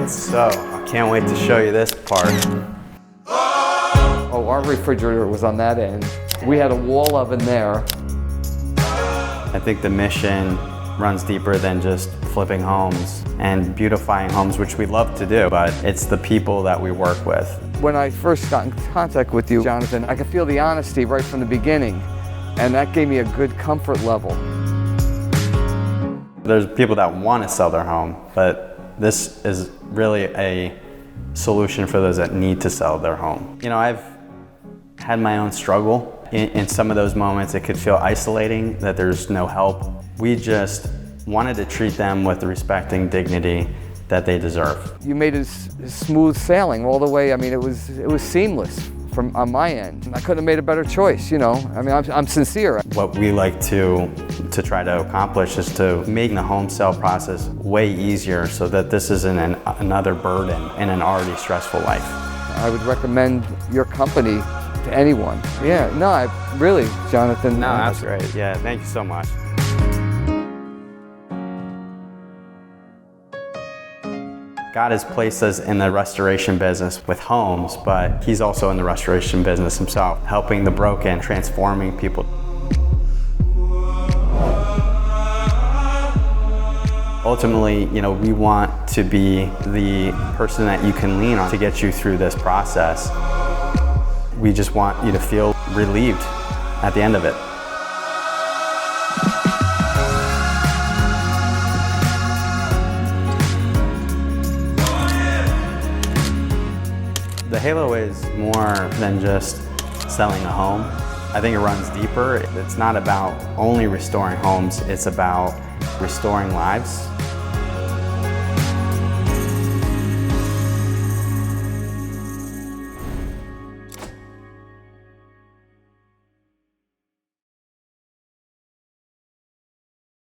right, so I can't wait to show you this part. Oh, our refrigerator was on that end. We had a wall oven there. I think the mission runs deeper than just flipping homes and beautifying homes, which we love to do, but it's the people that we work with. When I first got in contact with you, Jonathan, I could feel the honesty right from the beginning, and that gave me a good comfort level. There's people that want to sell their home, but this is really a solution for those that need to sell their home. You know, I've had my own struggle. In some of those moments, it could feel isolating, that there's no help. We just wanted to treat them with the respect and dignity that they deserve. You made it smooth sailing all the way. I mean, it was seamless on my end. I couldn't have made a better choice, you know. I mean, I'm sincere. What we like to try to accomplish is to make the home sale process way easier so that this isn't another burden in an already stressful life. I would recommend your company to anyone. Yeah, no, really, Jonathan. No, that's great. Yeah, thank you so much. God has placed us in the restoration business with homes, but He's also in the restoration business Himself, helping the broken, transforming people. Ultimately, you know, we want to be the person that you can lean on to get you through this process. We just want you to feel relieved at the end of it. The Halo is more than just selling a home. I think it runs deeper. It's not about only restoring homes, it's about restoring lives.